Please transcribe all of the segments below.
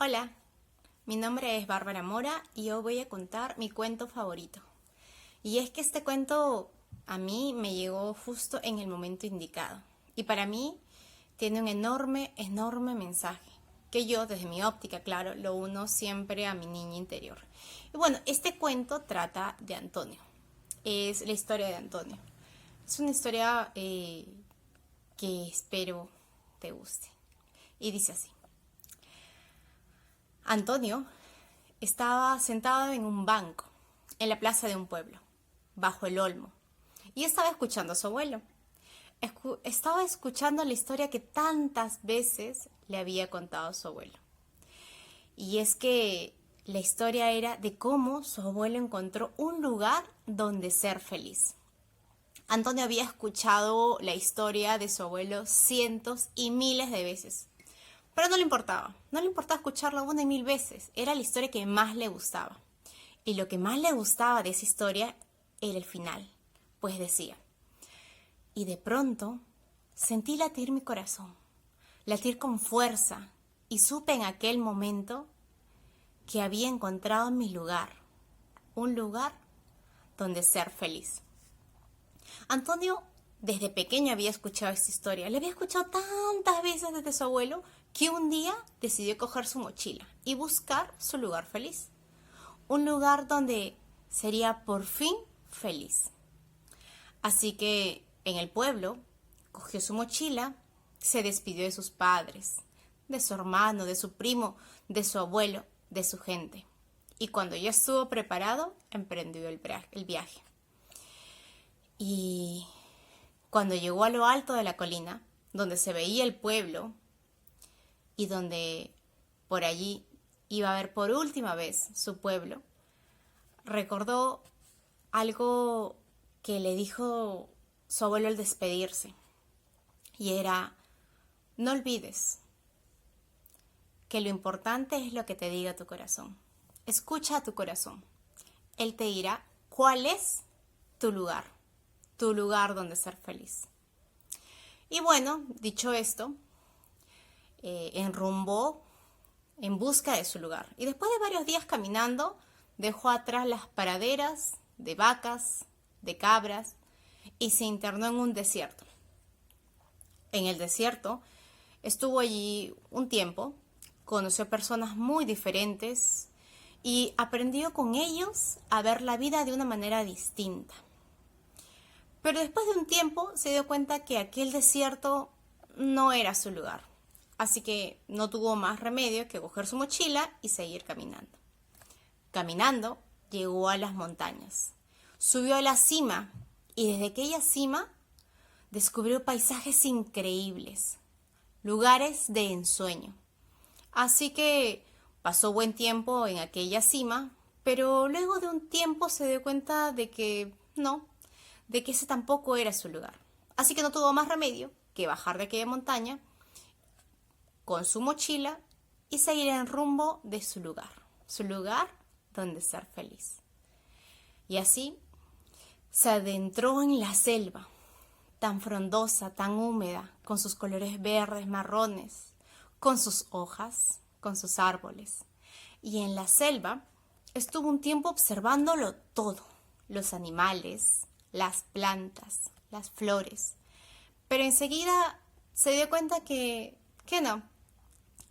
Hola, mi nombre es Bárbara Mora y hoy voy a contar mi cuento favorito. Y es que este cuento a mí me llegó justo en el momento indicado. Y para mí tiene un enorme mensaje, que yo desde mi óptica, claro, lo uno siempre a mi niña interior. Y bueno, este cuento trata de Antonio. Es la historia de Antonio. Es una historia que espero te guste. Y dice así. Antonio estaba sentado en un banco, en la plaza de un pueblo, bajo el olmo, y estaba escuchando a su abuelo. Estaba escuchando la historia que tantas veces le había contado su abuelo. Y es que la historia era de cómo su abuelo encontró un lugar donde ser feliz. Antonio había escuchado la historia de su abuelo cientos y miles de veces. Pero no le importaba escucharla una y mil veces, era la historia que más le gustaba. Y lo que más le gustaba de esa historia era el final, pues decía, y de pronto sentí latir mi corazón, latir con fuerza, y supe en aquel momento que había encontrado mi lugar, un lugar donde ser feliz. Antonio desde pequeño había escuchado esta historia, le había escuchado tantas veces desde su abuelo que un día decidió coger su mochila y buscar su lugar feliz. Un lugar donde sería por fin feliz. Así que en el pueblo cogió su mochila, se despidió de sus padres, de su hermano, de su primo, de su abuelo, de su gente. Y cuando ya estuvo preparado, emprendió el viaje. Y cuando llegó a lo alto de la colina, donde se veía el pueblo y donde por allí iba a ver por última vez su pueblo, recordó algo que le dijo su abuelo al despedirse. Y era, no olvides que lo importante es lo que te diga tu corazón. Escucha a tu corazón. Él te dirá cuál es tu lugar donde ser feliz. Y bueno, dicho esto, enrumbó en busca de su lugar. Y después de varios días caminando, dejó atrás las praderas de vacas, de cabras, y se internó en un desierto. En el desierto estuvo allí un tiempo, conoció personas muy diferentes y aprendió con ellos a ver la vida de una manera distinta. Pero después de un tiempo se dio cuenta que aquel desierto no era su lugar. Así que no tuvo más remedio que coger su mochila y seguir caminando. Caminando, llegó a las montañas. Subió a la cima y desde aquella cima descubrió paisajes increíbles, lugares de ensueño. Así que pasó buen tiempo en aquella cima, pero luego de un tiempo se dio cuenta de que no, de que ese tampoco era su lugar. Así que no tuvo más remedio que bajar de aquella montaña con su mochila y seguir en rumbo de su lugar donde ser feliz. Y así se adentró en la selva, tan frondosa, tan húmeda, con sus colores verdes, marrones, con sus hojas, con sus árboles. Y en la selva estuvo un tiempo observándolo todo, los animales, las plantas, las flores. Pero enseguida se dio cuenta que no,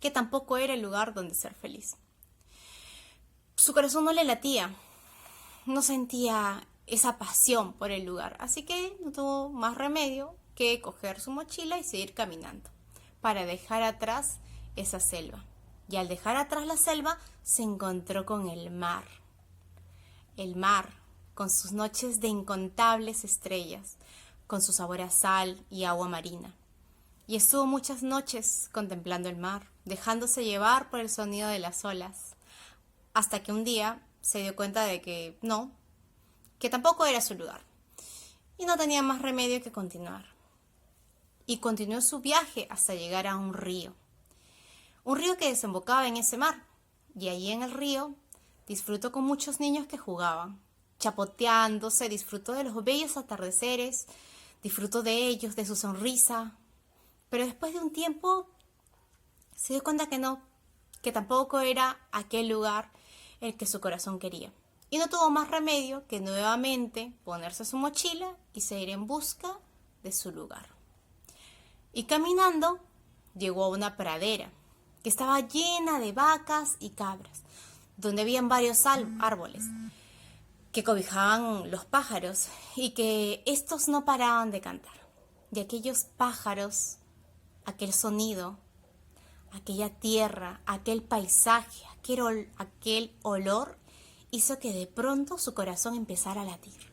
que tampoco era el lugar donde ser feliz. Su corazón no le latía, no sentía esa pasión por el lugar, así que no tuvo más remedio que coger su mochila y seguir caminando para dejar atrás esa selva. Y al dejar atrás la selva se encontró con el mar con sus noches de incontables estrellas, con su sabor a sal y agua marina. Y estuvo muchas noches contemplando el mar, dejándose llevar por el sonido de las olas, hasta que un día se dio cuenta de que no, que tampoco era su lugar, y no tenía más remedio que continuar. Y continuó su viaje hasta llegar a un río que desembocaba en ese mar, y allí en el río disfrutó con muchos niños que jugaban, chapoteándose, disfrutó de los bellos atardeceres, disfrutó de ellos, de su sonrisa, pero después de un tiempo se dio cuenta que no, que tampoco era aquel lugar el que su corazón quería. Y no tuvo más remedio que nuevamente ponerse su mochila y seguir en busca de su lugar. Y caminando llegó a una pradera que estaba llena de vacas y cabras, donde habían varios árboles que cobijaban los pájaros y que estos no paraban de cantar. Y aquellos pájaros, aquel sonido, aquella tierra, aquel paisaje, aquel olor, hizo que de pronto su corazón empezara a latir.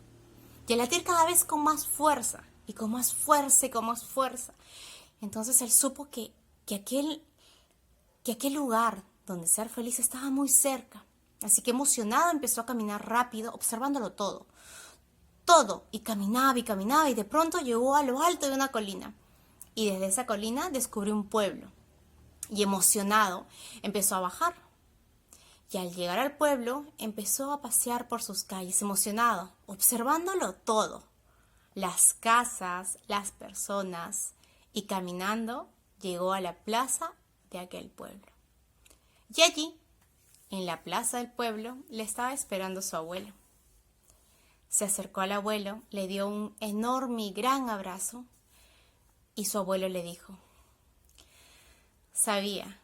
Y a latir cada vez con más fuerza, y con más fuerza, y con más fuerza. Entonces él supo que aquel lugar donde ser feliz estaba muy cerca. Así que emocionado empezó a caminar rápido, observándolo todo. Todo, y caminaba, y de pronto llegó a lo alto de una colina. Y desde esa colina descubrió un pueblo. Y emocionado empezó a bajar. Y al llegar al pueblo empezó a pasear por sus calles, emocionado, observándolo todo. Las casas, las personas, y caminando llegó a la plaza de aquel pueblo. Y allí, en la plaza del pueblo, le estaba esperando su abuelo. Se acercó al abuelo, le dio un enorme y gran abrazo, y su abuelo le dijo: Sabía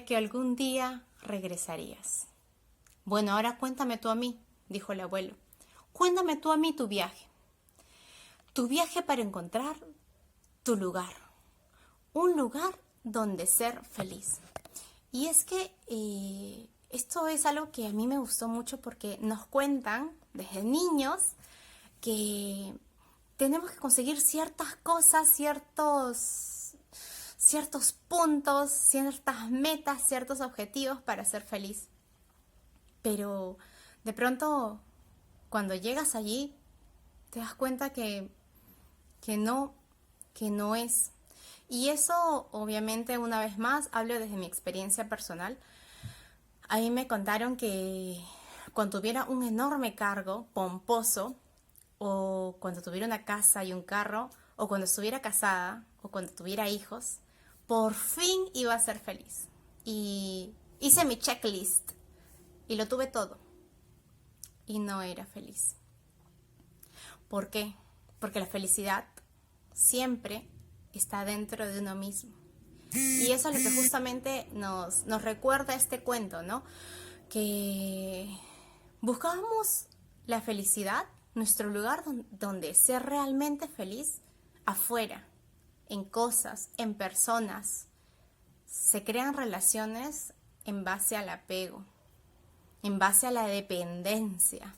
que algún día regresarías. Bueno, ahora cuéntame tú a mí, dijo el abuelo. Cuéntame tú a mí tu viaje. Tu viaje para encontrar tu lugar. Un lugar donde ser feliz. Y es que esto es algo que a mí me gustó mucho porque nos cuentan desde niños que tenemos que conseguir ciertas cosas, ciertos puntos, ciertas metas, ciertos objetivos para ser feliz. Pero de pronto, cuando llegas allí, te das cuenta que no es. Y eso, obviamente, una vez más, hablo desde mi experiencia personal. Ahí me contaron que cuando tuviera un enorme cargo pomposo, o cuando tuviera una casa y un carro, o cuando estuviera casada, o cuando tuviera hijos, por fin iba a ser feliz. Y hice mi checklist y lo tuve todo. Y no era feliz. ¿Por qué? Porque la felicidad siempre está dentro de uno mismo. Y eso es lo que justamente nos recuerda este cuento, ¿no? Que buscamos la felicidad, nuestro lugar donde ser realmente feliz, afuera, en cosas, en personas. Se crean relaciones en base al apego, en base a la dependencia.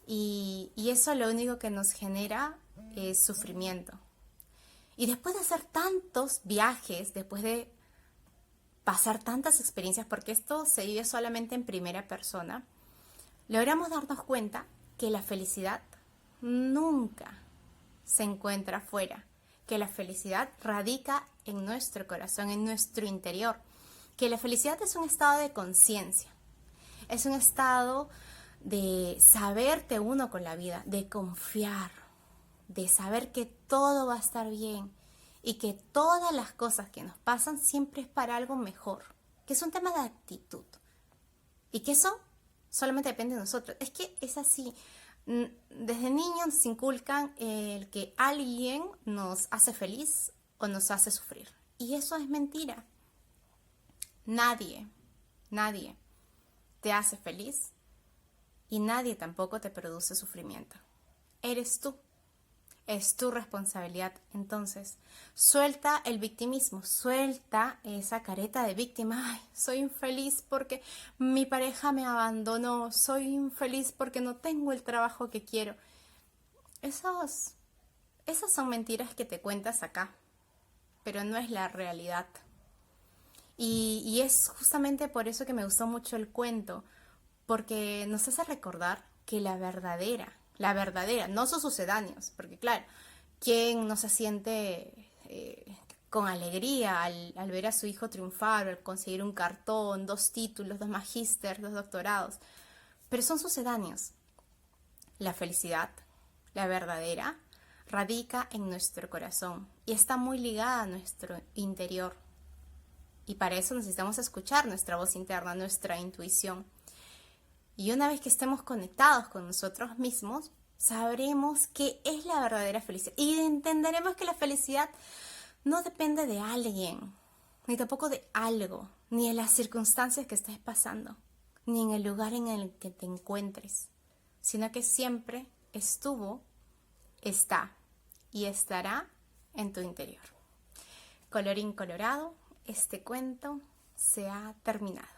Y eso lo único que nos genera es sufrimiento. Y después de hacer tantos viajes, después de pasar tantas experiencias, porque esto se vive solamente en primera persona, logramos darnos cuenta que la felicidad nunca se encuentra afuera, que la felicidad radica en nuestro corazón, en nuestro interior, que la felicidad es un estado de conciencia, es un estado de saberte uno con la vida, de confiar, de saber que todo va a estar bien y que todas las cosas que nos pasan siempre es para algo mejor, que es un tema de actitud y que eso solamente depende de nosotros. Es que es así. Desde niños nos inculcan el que alguien nos hace feliz o nos hace sufrir. Y eso es mentira. Nadie te hace feliz y nadie tampoco te produce sufrimiento. Eres tú. Es tu responsabilidad. Entonces, suelta el victimismo, suelta esa careta de víctima. Ay, soy infeliz porque mi pareja me abandonó, soy infeliz porque no tengo el trabajo que quiero. Esas son mentiras que te cuentas acá, pero no es la realidad. Y es justamente por eso que me gustó mucho el cuento, porque nos hace recordar que la verdadera, no sus sucedáneos, porque claro, ¿quién no se siente con alegría al ver a su hijo triunfar, al conseguir un cartón, 2 títulos, 2 magíster, 2 doctorados? Pero son sucedáneos. La felicidad, la verdadera, radica en nuestro corazón y está muy ligada a nuestro interior. Y para eso necesitamos escuchar nuestra voz interna, nuestra intuición. Y una vez que estemos conectados con nosotros mismos, sabremos qué es la verdadera felicidad. Y entenderemos que la felicidad no depende de alguien, ni tampoco de algo, ni de las circunstancias que estés pasando, ni en el lugar en el que te encuentres, sino que siempre estuvo, está y estará en tu interior. Colorín colorado, este cuento se ha terminado.